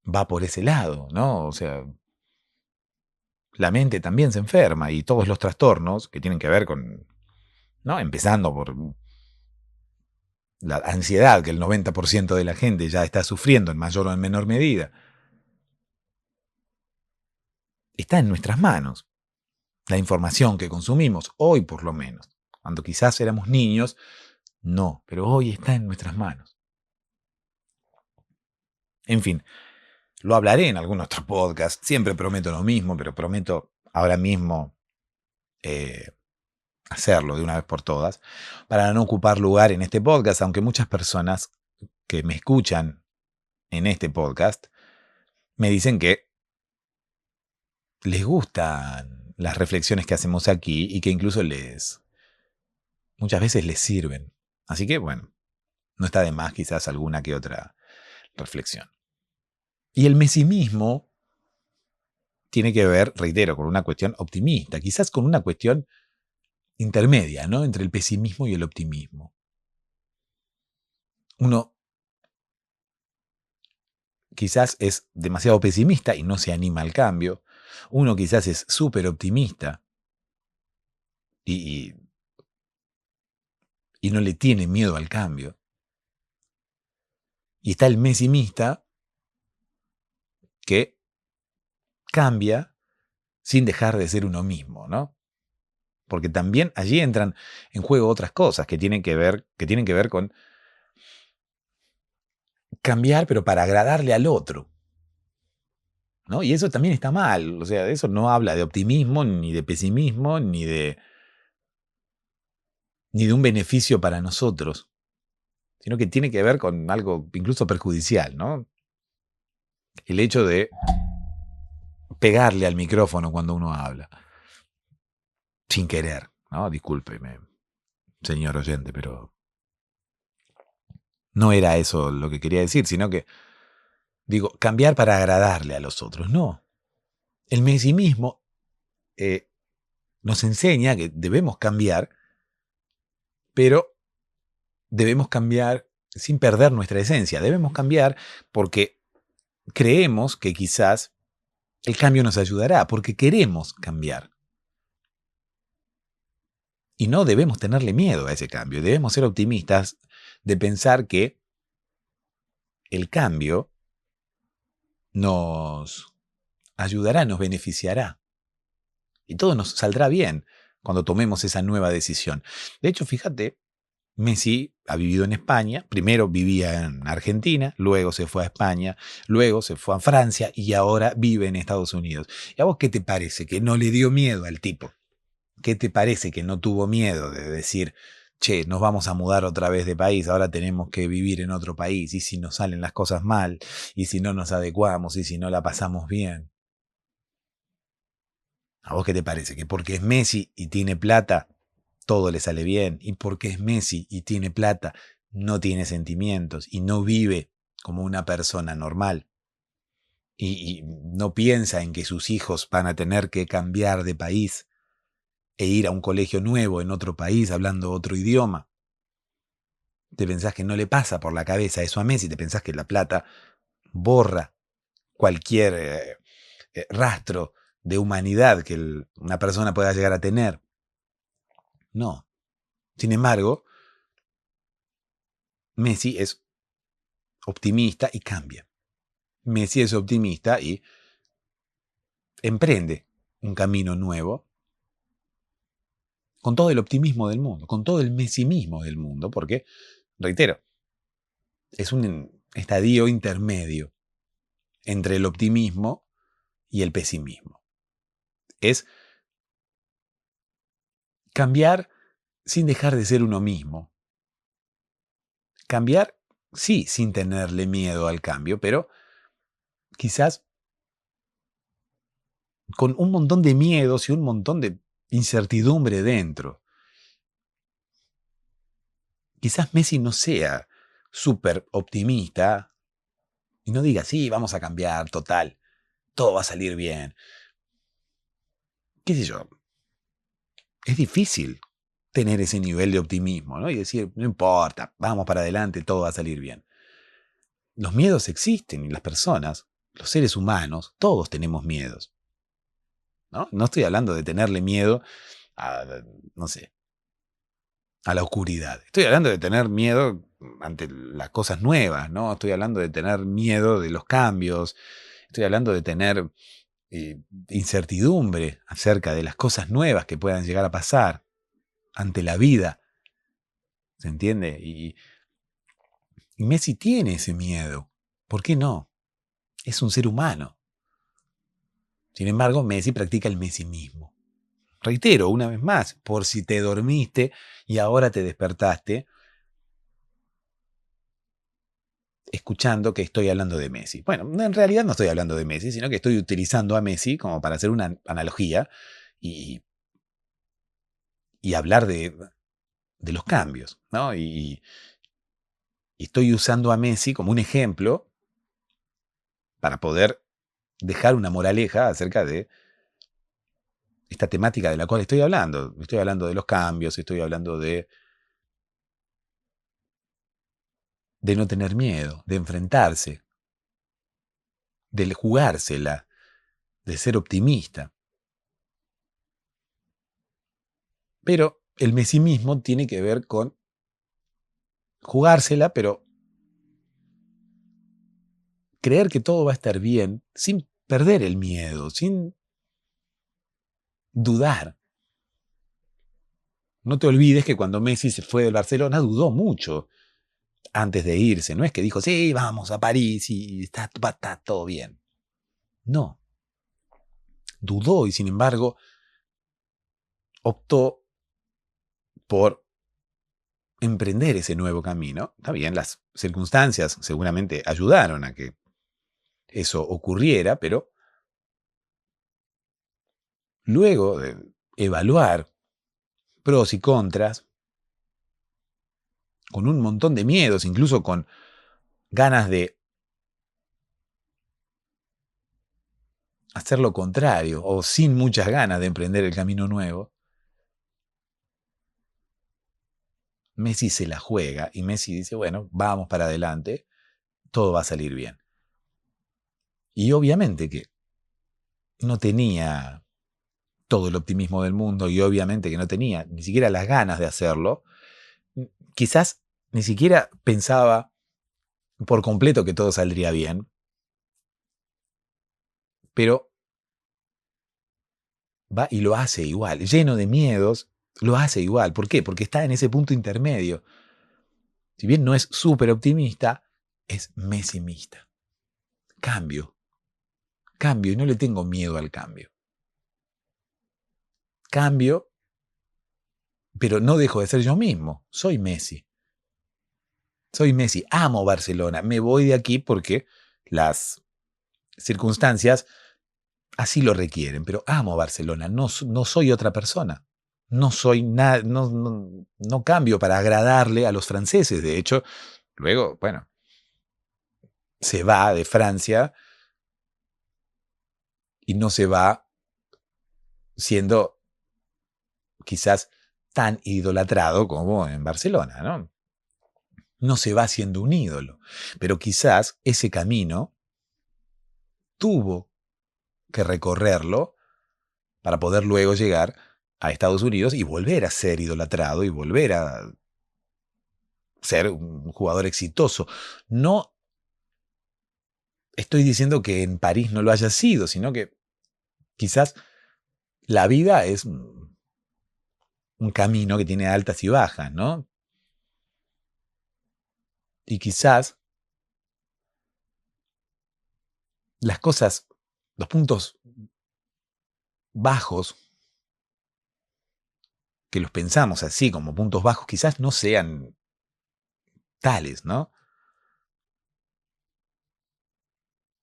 B: va por ese lado, ¿no? O sea, la mente también se enferma y todos los trastornos que tienen que ver con, ¿no? Empezando por la ansiedad que el 90% de la gente ya está sufriendo en mayor o en menor medida, está en nuestras manos. La información que consumimos, hoy por lo menos, cuando quizás éramos niños, no, pero hoy está en nuestras manos. En fin, lo hablaré en algún otro podcast, siempre prometo lo mismo, pero prometo ahora mismo hacerlo de una vez por todas, para no ocupar lugar en este podcast, aunque muchas personas que me escuchan en este podcast me dicen que les gustan las reflexiones que hacemos aquí y que incluso muchas veces les sirven. Así que bueno, no está de más quizás alguna que otra reflexión. Y el mesimismo tiene que ver, reitero, con una cuestión optimista, quizás con una cuestión intermedia, ¿no? Entre el pesimismo y el optimismo. Uno quizás es demasiado pesimista y no se anima al cambio. Uno quizás es súper optimista y no le tiene miedo al cambio. Y está el mesimista que cambia sin dejar de ser uno mismo, ¿no? Porque también allí entran en juego otras cosas que tienen que ver con cambiar, pero para agradarle al otro, ¿no? Y eso también está mal. O sea, eso no habla de optimismo, ni de pesimismo, ni de un beneficio para nosotros, sino que tiene que ver con algo incluso perjudicial, ¿no? El hecho de pegarle al micrófono cuando uno habla, sin querer, ¿no? Discúlpeme, señor oyente, pero no era eso lo que quería decir, sino que, digo, cambiar para agradarle a los otros, no. El mesimismo nos enseña que debemos cambiar, pero debemos cambiar sin perder nuestra esencia. Debemos cambiar porque creemos que quizás el cambio nos ayudará, porque queremos cambiar. Y no debemos tenerle miedo a ese cambio. Debemos ser optimistas de pensar que el cambio nos ayudará, nos beneficiará. Y todo nos saldrá bien cuando tomemos esa nueva decisión. De hecho, fíjate, Messi ha vivido en España, primero vivía en Argentina, luego se fue a España, luego se fue a Francia y ahora vive en Estados Unidos. ¿Y a vos qué te parece? ¿Que no le dio miedo al tipo? ¿Qué te parece que no tuvo miedo de decir, che, nos vamos a mudar otra vez de país, ahora tenemos que vivir en otro país, y si nos salen las cosas mal, y si no nos adecuamos, y si no la pasamos bien? ¿A vos qué te parece? ¿Que porque es Messi y tiene plata, todo le sale bien? ¿Y porque es Messi y tiene plata, no tiene sentimientos y no vive como una persona normal? Y no piensa en que sus hijos van a tener que cambiar de país e ir a un colegio nuevo en otro país hablando otro idioma. ¿Te pensás que no le pasa por la cabeza eso a Messi? ¿Te pensás que la plata borra cualquier rastro de humanidad que una persona pueda llegar a tener? No. Sin embargo, Messi es optimista y cambia. Messi es optimista y emprende un camino nuevo con todo el optimismo del mundo, con todo el mesimismo del mundo, porque, reitero, es un estadio intermedio entre el optimismo y el pesimismo. Es cambiar sin dejar de ser uno mismo. Cambiar, sí, sin tenerle miedo al cambio, pero quizás con un montón de miedos y un montón de incertidumbre dentro. Quizás Messi no sea súper optimista y no diga, sí, vamos a cambiar, total, todo va a salir bien. ¿Qué sé yo? Es difícil tener ese nivel de optimismo, ¿no? Y decir, no importa, vamos para adelante, todo va a salir bien. Los miedos existen y las personas, los seres humanos, todos tenemos miedos, ¿no? No estoy hablando de tenerle miedo a, no sé, a la oscuridad. Estoy hablando de tener miedo ante las cosas nuevas, ¿no? Estoy hablando de tener miedo de los cambios. Estoy hablando de tener incertidumbre acerca de las cosas nuevas que puedan llegar a pasar ante la vida. ¿Se entiende? Y Messi tiene ese miedo. ¿Por qué no? Es un ser humano. Sin embargo, Messi practica el mesimismo. Reitero una vez más, por si te dormiste y ahora te despertaste escuchando que estoy hablando de Messi. Bueno, en realidad no estoy hablando de Messi, sino que estoy utilizando a Messi como para hacer una analogía y hablar de los cambios, ¿no? Y estoy usando a Messi como un ejemplo para poder dejar una moraleja acerca de esta temática de la cual estoy hablando. Estoy hablando de los cambios, estoy hablando de no tener miedo, de enfrentarse, de jugársela, de ser optimista. Pero el mesimismo tiene que ver con jugársela, pero creer que todo va a estar bien sin perder el miedo, sin dudar. No te olvides que cuando Messi se fue del Barcelona dudó mucho antes de irse. No es que dijo, sí, vamos a París y está todo bien. No. Dudó y sin embargo optó por emprender ese nuevo camino. Está bien, las circunstancias seguramente ayudaron a que eso ocurriera, pero luego de evaluar pros y contras, con un montón de miedos, incluso con ganas de hacer lo contrario o sin muchas ganas de emprender el camino nuevo, Messi se la juega y Messi dice, bueno, vamos para adelante, todo va a salir bien. Y obviamente que no tenía todo el optimismo del mundo y obviamente que no tenía ni siquiera las ganas de hacerlo. Quizás ni siquiera pensaba por completo que todo saldría bien, pero va y lo hace igual, lleno de miedos, lo hace igual. ¿Por qué? Porque está en ese punto intermedio. Si bien no es súper optimista, es mesimista. Cambio, y no le tengo miedo al cambio. Cambio, pero no dejo de ser yo mismo. Soy Messi. Soy Messi, amo Barcelona. Me voy de aquí porque las circunstancias así lo requieren, pero amo Barcelona. No, no soy otra persona. No soy nada, no cambio para agradarle a los franceses. De hecho, luego, bueno, se va de Francia y no se va siendo quizás tan idolatrado como en Barcelona, ¿no? No se va siendo un ídolo, pero quizás ese camino tuvo que recorrerlo para poder luego llegar a Estados Unidos y volver a ser idolatrado y volver a ser un jugador exitoso. No estoy diciendo que en París no lo haya sido, sino que quizás la vida es un camino que tiene altas y bajas, ¿no? Y quizás las cosas, los puntos bajos, que los pensamos así como puntos bajos, quizás no sean tales, ¿no?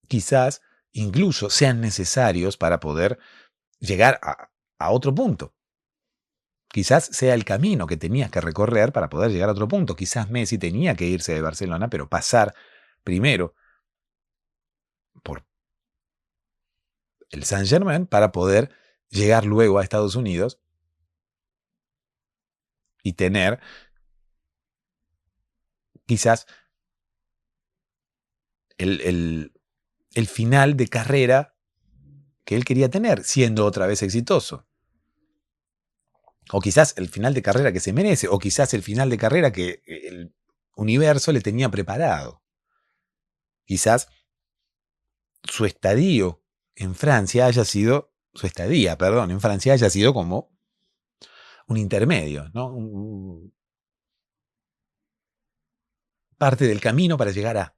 B: Quizás incluso sean necesarios para poder llegar a otro punto. Quizás sea el camino que tenías que recorrer para poder llegar a otro punto. Quizás Messi tenía que irse de Barcelona, pero pasar primero por el Saint-Germain para poder llegar luego a Estados Unidos y tener quizás el final de carrera que él quería tener, siendo otra vez exitoso. O quizás el final de carrera que se merece, o quizás el final de carrera que el universo le tenía preparado. Quizás su estadio en Francia haya sido, su estadía, perdón, en Francia haya sido como un intermedio, ¿no? Parte del camino para llegar a.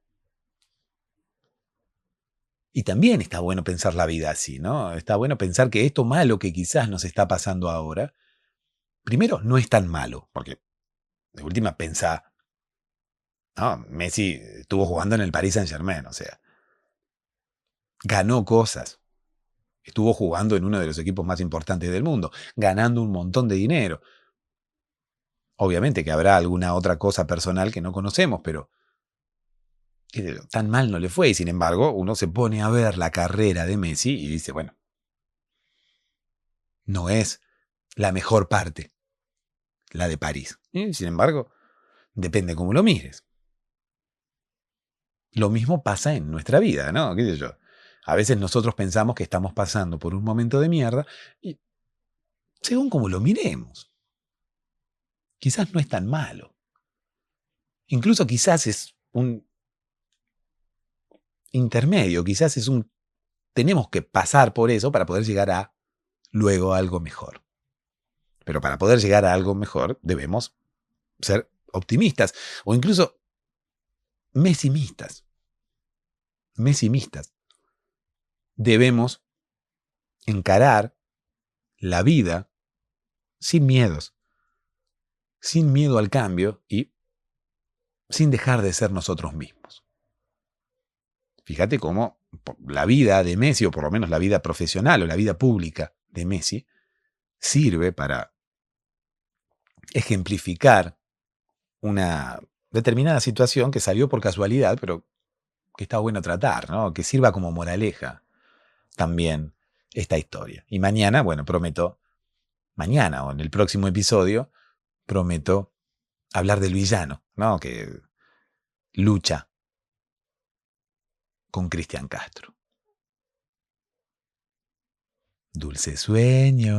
B: Y también está bueno pensar la vida así, ¿no? Está bueno pensar que esto malo que quizás nos está pasando ahora, primero no es tan malo, porque de última pensá, ¿no? Messi estuvo jugando en el Paris Saint-Germain, o sea, ganó cosas. Estuvo jugando en uno de los equipos más importantes del mundo, ganando un montón de dinero. Obviamente que habrá alguna otra cosa personal que no conocemos, pero tan mal no le fue. Y sin embargo, uno se pone a ver la carrera de Messi y dice, bueno, no es la mejor parte, la de París. Y sin embargo, depende cómo lo mires. Lo mismo pasa en nuestra vida, ¿no? ¿Qué sé yo? A veces nosotros pensamos que estamos pasando por un momento de mierda y según como lo miremos, quizás no es tan malo. Incluso quizás es un intermedio, quizás es un. Tenemos que pasar por eso para poder llegar a luego algo mejor. Pero para poder llegar a algo mejor debemos ser optimistas o incluso mesimistas. Mesimistas. Debemos encarar la vida sin miedos, sin miedo al cambio y sin dejar de ser nosotros mismos. Fíjate cómo la vida de Messi, o por lo menos la vida profesional o la vida pública de Messi, sirve para ejemplificar una determinada situación que salió por casualidad, pero que está bueno tratar, ¿no? Que sirva como moraleja también esta historia. Y mañana, bueno, mañana o en el próximo episodio, prometo hablar del villano, ¿no? Que lucha con Cristian Castro. Dulces sueños.